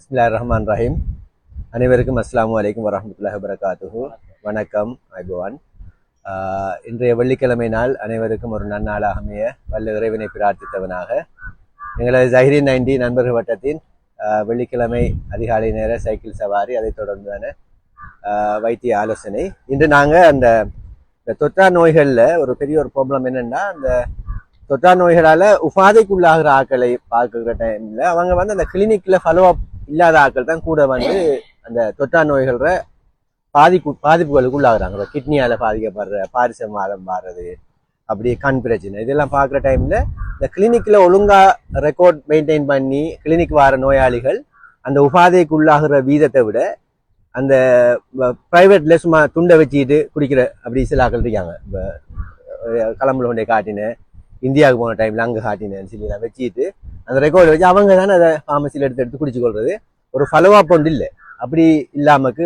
பிஸ்மில்லாஹிர்ரஹ்மானிர்ரஹீம். அனைவருக்கும் அஸ்ஸலாமு அலைக்கும் வரஹ்மத்துல்லாஹி வபரகாத்துஹு. வணக்கம் ஐபவான். இன்றைய வெள்ளிக்கிழமை நாள் அனைவருக்கும் ஒரு நன்னாளாக அமைய வல்ல இறைவனை பிரார்த்தித்தவனாக எங்களது ஜஹீரின் 90 நண்பர்கள் வட்டத்தின் வெள்ளிக்கிழமை அதிகாலை நேர சைக்கிள் சவாரி, அதைத் தொடர்ந்தான வைத்திய ஆலோசனை. இன்று நாங்கள் இந்த தொற்றா நோய்களில் ஒரு பெரிய ஒரு ப்ராப்ளம் என்னென்னா, அந்த தொற்றா நோய்களால் உபாதைக்குள்ளாகிற ஆட்களை பார்க்குற டைமில் அவங்க அந்த கிளினிக்கில் ஃபாலோ அப் இல்லாத ஆட்கள் தான் கூட அந்த தொற்றா நோய்கள பாதிப்புகளுக்கு உள்ளாகிறாங்க. கிட்னியால் பாதிக்கப்படுற, பாரிசமாதம் மாறுறது, அப்படி கண் பிரச்சனை, இதெல்லாம் பார்க்குற டைமில் இந்த கிளினிக்கில் ஒழுங்காக ரெக்கார்ட் மெயின்டைன் பண்ணி கிளினிக் வர நோயாளிகள் அந்த உபாதைக்கு உள்ளாகிற வீதத்தை விட அந்த ப்ரைவேட்ல சும்மா துண்டை வச்சுக்கிட்டு குடிக்கிற அப்படி சில ஆட்கள் இருக்காங்க. இப்போ கிளம்புல கொண்டே காட்டினேன், இந்தியாவுக்கு போன டைமில் அங்கே காட்டினேன்னு சொல்லி வச்சுக்கிட்டு அந்த ரெக்கார்டு வச்சு அவங்க தானே அதை ஃபார்மசியில் எடுத்து குடிச்சு கொள்வது. ஒரு ஃபாலோ அப் ஒன்று இல்லை. அப்படி இல்லாமக்கு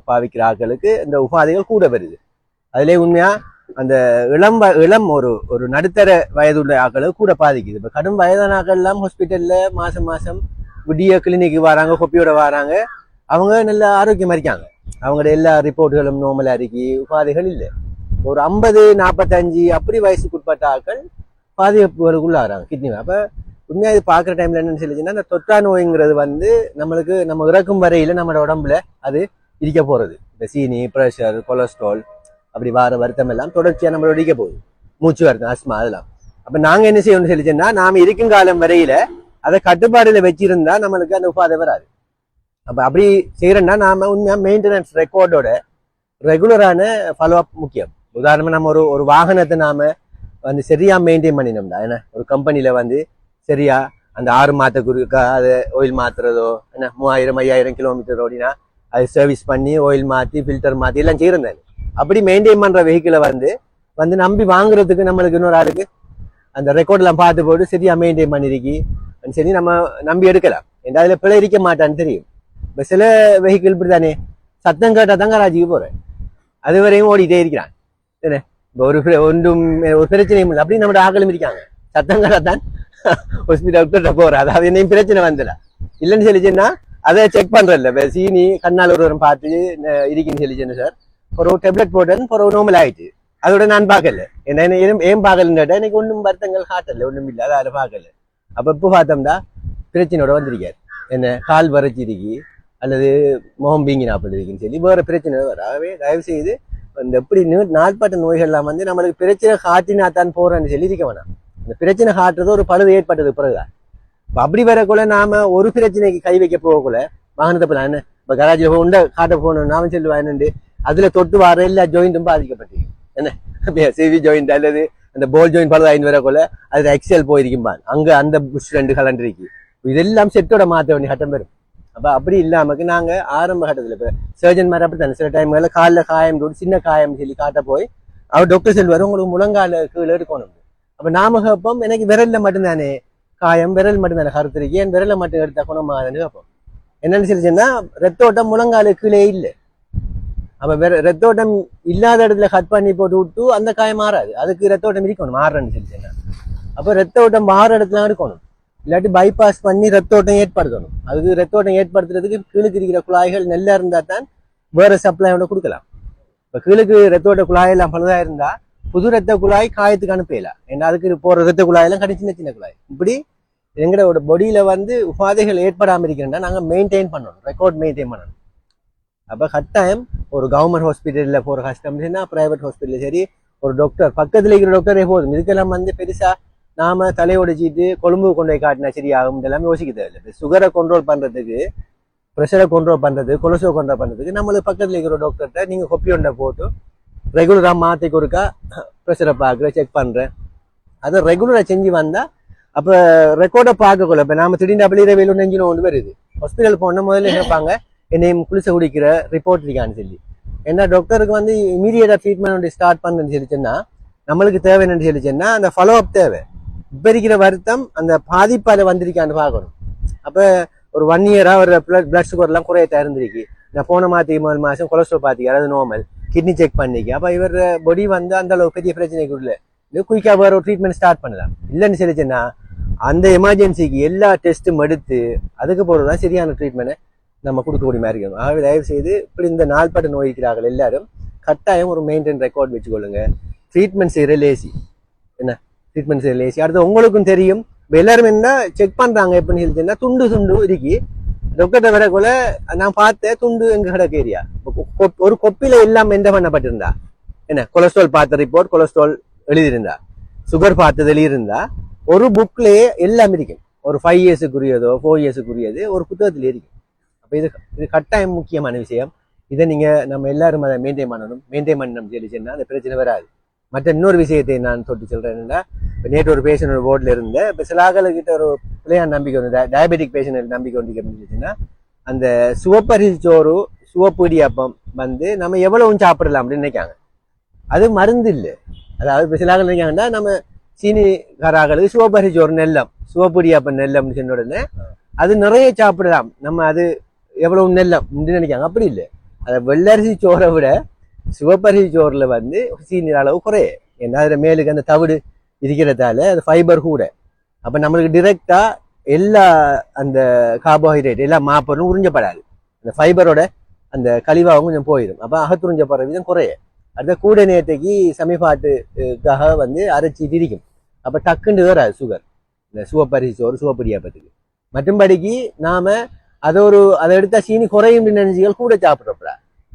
பாவிக்கிற ஆட்களுக்கு இந்த உபாதைகள் கூட வருது. அதிலே உண்மையாக அந்த இளம் ஒரு நடுத்தர வயதுள்ள ஆட்களுக்கு கூட பாதிக்குது. இப்போ கடும் வயதான ஆட்கள் எல்லாம் ஹாஸ்பிட்டலில் மாதம் விடிய கிளினிக்கு வராங்க, கொப்பியோட வராங்க. அவங்க நல்ல ஆரோக்கியமாக இருக்காங்க. அவங்களோட எல்லா ரிப்போர்ட்டுகளும் நோமலாக இருக்கி, உபாதைகள் இல்லை. ஒரு 50-45 அப்படி வயசுக்குட்பட்ட ஆட்கள் பாதிப்புகளுக்குள்ளாகிறாங்க கிட்னி. அப்போ உண்மையாக இது பார்க்குற டைமில் என்னென்னு சொல்லிச்சுன்னா, இந்த தொற்றா நோய்ங்கிறது நம்மளுக்கு நம்ம இறக்கும் வரையில் நம்மளோட உடம்புல அது இருக்க போகிறது. இந்த சீனி, ப்ரெஷர், கொலஸ்ட்ரால், அப்படி வார வருத்தம் எல்லாம் தொடர்ச்சியாக நம்மளோட இருக்க போகுது. மூச்சு வருத்தம், ஆஸ்மா, அதெல்லாம். அப்போ நாங்கள் என்ன செய்யணும்னு சொல்லிச்சோன்னா, நாம் இருக்கும் காலம் வரையில் அதை கட்டுப்பாடில் வச்சிருந்தா நம்மளுக்கு அந்த உபாதை வராது. அப்போ அப்படி செய்கிறோன்னா நாம் உண்மையாக மெயின்டெனன்ஸ் ரெக்கார்டோட ரெகுலரான ஃபாலோ அப் முக்கியம். உதாரணமாக நம்ம ஒரு வாகனத்தை நாம் சரியாக மெயின்டைன் பண்ணினோம்டா. ஏன்னா ஒரு கம்பெனியில் சரியா அந்த 6 மாதத்துக்கு அது ஆயில் மாற்றுறதோ, என்ன 3000-5000 கிலோமீட்டர் ஓடினா அது சர்வீஸ் பண்ணி ஆயில் மாற்றி ஃபில்டர் மாற்றி எல்லாம் செய்கிறேன். அப்படி மெயின்டைன் பண்ணுற வெஹிக்கிளை நம்பி வாங்குறதுக்கு நம்மளுக்கு இன்னொரு ஆளுக்கு அந்த ரெக்கார்டெல்லாம் பார்த்து போட்டு சரியாக மெயின்டைன் பண்ணிருக்கி சரி நம்ம நம்பி எடுக்கலாம். ஏன்னா அதில் பிழை இருக்க மாட்டான்னு தெரியும். இப்போ சில வெஹிக்கிள் இப்படி தானே, சத்தம் கேட்டால் தான் கராச்சிக்கு போகிறேன், அது வரையும் ஓடிட்டே இருக்கிறான். என்ன இப்போ ஒரு பிரச்சனையும் இல்லை. அப்படி நம்மளோட ஆக்களும் இருக்காங்க, சத்தம் கேட்டால் தான் ஹாஸ்பிட்டல் போகிறேன். அதாவது என்னையும் பிரச்சனை வந்துடலாம் இல்லைன்னு சொல்லிச்சுன்னா அதை செக் பண்ணுறதில்ல. இப்போ சீனி கண்ணால் ஒரு பார்த்து இருக்குன்னு சொல்லிச்சுன்னு சார் ஒரு டேப்லெட் போட்டேன்னு ஒரு நோமல் ஆகிடுச்சு. அதோட நான் பார்க்கல. என்ன ஏன் பார்க்கலன்னு கேட்டால் எனக்கு ஒன்றும் வருத்தங்கள் காட்டல, ஒன்றும் இல்லை, அதை பார்க்கல. அப்போ இப்போ பார்த்தோம்னா பிரச்சனையோட வந்திருக்காரு. என்ன கால் வரைச்சிருக்கி அல்லது முகம் வீங்கி நாற்பது இருக்குன்னு சொல்லி வேறு பிரச்சனை வராவே. தயவு செய்து இந்த எப்படி நாள்பட்ட நோய்கள்லாம் நம்மளுக்கு பிரச்சனை காட்டினா தான் போகிறேன்னு சொல்லி இருக்க வேணாம். இந்த பிரச்சனை காட்டுறது ஒரு பழுது ஏற்பட்டது பிறகுதான். இப்போ அப்படி வரக்குள்ள நாம ஒரு பிரச்சனைக்கு கை வைக்க போகக்குள்ள வாகனத்தை போல என்ன இப்போ கராஜில் உண்டை காட்ட போகணும் நாம சொல்லுவா என்னண்டு அதுல தொட்டு வர எல்லா ஜாயிண்ட்டும் பாதிக்கப்பட்டிருக்கு. என்ன சிவி ஜாயிண்ட் அல்லது அந்த போல் ஜாயிண்ட் பழுது வரக்குள்ள அது எக்ஸல் போயிருக்கும்பான், அங்க அந்த புஷ் 2 கலண்டிருக்கு. இதெல்லாம் செட்டோட மாற்ற வேண்டிய கட்டம் வரும். அப்போ அப்படி இல்லாமக்கு நாங்கள் ஆரம்ப கட்டத்தில் இப்போ சர்ஜன் மாதிரி அப்படி தானே சில டைம்களில் காலில் காயம் சின்ன காயம் சொல்லி காட்ட போய் அவர் டாக்டர் சொல்வார் உங்களுக்கு முழங்கால கீழே எடுக்கணும். அப்போ நாம கேட்போம் எனக்கு விரல்ல மட்டும்தானே காயம், விரல் மட்டும்தானே கருத்துருக்கு, ஏன் விரலை மட்டும் எடுத்தா குணமாகன்னு கேட்போம். என்னன்னு சொல்லிச்சுன்னா ரத்தோட்டம் முழங்கால கீழே இல்லை. அப்போ ரத்தோட்டம் இல்லாத இடத்துல கட் பண்ணி போட்டு விட்டு அந்த காயம் மாறாது, அதுக்கு ரத்தோட்டம் இருக்கணும் மாறுறேன்னு சொல்லிச்சுன்னா. அப்போ ரத்தோட்டம் மாற இடத்துல இருக்கணும், இல்லாட்டி பைபாஸ் பண்ணி ரத்தோட்டம் ஏற்படுத்தணும். அதுக்கு ரத்தோட்டம் ஏற்படுத்துறதுக்கு கீழுக்கு இருக்கிற குழாய்கள் நல்லா இருந்தால் தான் வேற சப்ளையோட கொடுக்கலாம். இப்போ கீழுக்கு ரத்தோட்ட குழாயெல்லாம் பழுதாக இருந்தால் புது ரத்த குழாய் காயத்துக்கு அனுப்பலாம். ஏன்னா அதுக்கு போகிற ரத்த குழாயெல்லாம் சின்ன சின்ன குழாய். இப்படி எங்களோட பொடியில் உபாதைகள் ஏற்படாமல் இருக்கிறேன்னா நாங்கள் மெயின்டைன் பண்ணணும், ரெக்கார்ட் மெயின்டைன் பண்ணணும். அப்போ கட்டாயம் ஒரு கவர்மெண்ட் ஹாஸ்பிட்டலில் போகிற கஷ்டம்னா ப்ரைவேட் ஹாஸ்பிட்டலில் சரி ஒரு டாக்டர் பக்கத்தில் இருக்கிற டாக்டரே போதும். இதுக்கெல்லாம் பெருசாக நாம தலையோடிச்சிட்டு கொழும்பு கொண்டு போய் காட்டினா சரியாகும் இதெல்லாம் யோசிக்க தேவையில்லை. சுகரை கண்ட்ரோல் பண்ணுறதுக்கு, ப்ரெஷரை கண்ட்ரோல் பண்ணுறது, கொலஸ்ட்ரால் கண்ட்ரோல் பண்ணுறதுக்கு நம்மளுக்கு பக்கத்தில் இருக்கிற டாக்டர்கிட்ட நீங்கள் கொப்பியொண்டை போட்டு ரெகுலராக மாற்றிக்கு ஒருக்கா ப்ரெஷரை பார்க்குறேன், செக் பண்ணுறேன், அதை ரெகுலராக செஞ்சு வந்தால் அப்போ ரெக்கார்டை பார்க்கக்குள்ள இப்போ நாம் திடீர்னு அப்படியே வெயில் நெஞ்சினு ஒன்று வருது ஹாஸ்பிட்டல் போனால் முதல்ல கேட்பாங்க என்னையும் குளிச்ச குடிக்கிற ரிப்போர்ட் இருக்கான்னு சொல்லி. ஏன்னா டாக்டருக்கு இமீடியட்டாக ட்ரீட்மெண்ட் ஸ்டார்ட் பண்ணுன்னு சொல்லிச்சுன்னா நம்மளுக்கு தேவை என்னன்னு சொல்லிச்சுன்னா அந்த ஃபாலோ அப் தேவை. இப்போ இருக்கிற வருத்தம் அந்த பாதிப்பால் வந்திருக்கான்னு பார்க்கணும். அப்போ ஒரு 1 இயராக ஒரு பிளட் சுகர்லாம் குறையத்தா இருந்திருக்கு. நான் போன மாதம் கொலஸ்ட்ரால் பார்த்திக்க, அதாவது நார்மல், கிட்னி செக் பண்ணிக்க. அப்போ இவர் பொடி அந்த அளவு பெரிய பிரச்சனைக்கு இல்லை, குயிக்காக வேறு ஒரு ட்ரீட்மெண்ட் ஸ்டார்ட் பண்ணலாம். இல்லைன்னு சொல்லிச்சுன்னா அந்த எமர்ஜென்சிக்கு எல்லா டெஸ்ட்டும் எடுத்து அதுக்கு போறதுதான் சரியான ட்ரீட்மெண்ட் நம்ம கொடுக்கக்கூடிய மாதிரி இருக்கும். ஆகவே தயவு செய்து இப்படி இந்த நாள்பட்ட நோய்க்கிறார்கள் எல்லாரும் கட்டாயம் ஒரு மெயின்டைன் ரெக்கார்ட் வச்சுக்கொள்ளுங்க. ட்ரீட்மெண்ட் செய்யற லேசி என்ன, ட்ரீட்மெண்ட் செய்யற லேசி. அடுத்து உங்களுக்கும் தெரியும், எல்லாரும் என்ன செக் பண்றாங்க எப்படின்னு சொல்லிச்சுன்னா துண்டு துண்டு இருக்கி டாக்டர்கிட்ட வரக்குள்ள நான் பார்த்தேன் துண்டு எங்க கிடக்கு ஏரியா ஒரு கொப்பில எல்லாம் என்ன பண்ணப்பட்டிருந்தா என்ன, கொலஸ்ட்ரால் பார்த்த ரிப்போர்ட், கொலஸ்ட்ரால் எழுதியிருந்தா, சுகர் பார்த்தது எழுதியிருந்தா, ஒரு புக்லயே எல்லாம் இருக்கும். ஒரு 5 இயர்ஸுக்குரியதோ 4 இயர்ஸுக்குரியது ஒரு புத்தகத்துல இருக்கும். அப்ப இது கட்டாயம் முக்கியமான விஷயம். இதை நீங்க நம்ம எல்லாரும் அதை மெயின்டைன் பண்ணணும் சொல்லிச்சுன்னா அந்த பிரச்சனை வராது. மற்ற இன்னொரு விஷயத்தை நான் தொட்டு சொல்றேன்னா, இப்போ நேற்று ஒரு பேஷண்ட் ஒரு போர்டில் இருந்தேன். இப்போ சில ஆக்களுக்கிட்ட ஒரு பிள்ளையான நம்பிக்கை வந்து டயபெட்டிக் பேஷண்ட் நம்பிக்கை வந்து இருந்துச்சுன்னா, அந்த சுவப்பரிசி சோறு சுவப்பு இடியாப்பம் வந்து நம்ம எவ்வளவு சாப்பிடலாம் அப்படின்னு நினைக்காங்க. அது மருந்து இல்லை. அதாவது இப்போ சில ஆக்கள் நினைக்காங்கன்னா நம்ம சீனிக்காரர்களுக்கு சுவப்பரிசி சோறு நெல்லம், சுவப்பு இடியாப்பம் நெல்லம்னு சொன்ன உடனே அது நிறைய சாப்பிடலாம், நம்ம அது எவ்வளவு நெல்லம் நினைக்காங்க. அப்படி இல்லை. அதை வெள்ளரிசி சோறை விட சிவப்பரிசி சோறுல வந்து சீனி அளவு குறைய. ஏன்னா அதுல மேலுக்கு அந்த தவிடு இருக்கிறதால அது ஃபைபர் கூட. அப்ப நம்மளுக்கு டிரெக்டா எல்லா அந்த கார்போஹைட்ரேட் எல்லா மாப்பொருளும் உறிஞ்சப்படாது. அந்த ஃபைபரோட அந்த கழிவாகவும் கொஞ்சம் போயிடும். அப்ப அகத்துறிஞ்சப்படுற விதம் குறைய. அடுத்த கூட நேரத்தைக்கு சமீபாட்டுக்காக வந்து அரைச்சிட்டு இருக்கும். அப்ப டக்குண்டு வராது சுகர் இந்த சிவப்பரிசி சோறு சிவப்படியாப்பத்துக்கு. மற்றும்படிக்கு நாம அதை எடுத்தா சீனி குறையும் நினைச்சுகள் கூட சாப்பிட்றப்படா.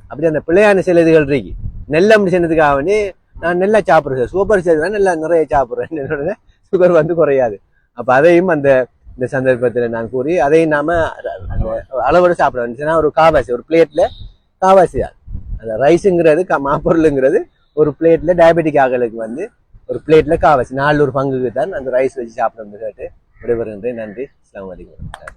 அப்படி அந்த பிள்ளையான சில இதுகள் இருக்கு. நெல்லம் சொன்னதுக்காக வந்து நான் நெல்லை சாப்பிட்றேன், சூப்பர் சேர்த்து நல்லா நிறைய சாப்பிட்றேன், சுகர் வந்து குறையாது. அப்ப அதையும் இந்த சந்தர்ப்பத்தில் நான் கூறி அதையும் நாம அந்த அளவோட சாப்பிட வந்துச்சுன்னா ஒரு காவாசி, ஒரு பிளேட்ல காவாசி தான் அந்த ரைஸுங்கிறது மாப்பொருளுங்கிறது ஒரு பிளேட்ல டயபெட்டிக் ஆகலுக்கு வந்து ஒரு பிளேட்ல காவாசி 400 பங்குக்கு தான் அந்த ரைஸ் வச்சு சாப்பிட கேட்டு விடைபெறுகின்றேன். நன்றி. அஸ்ஸலாமு அலைக்கும்.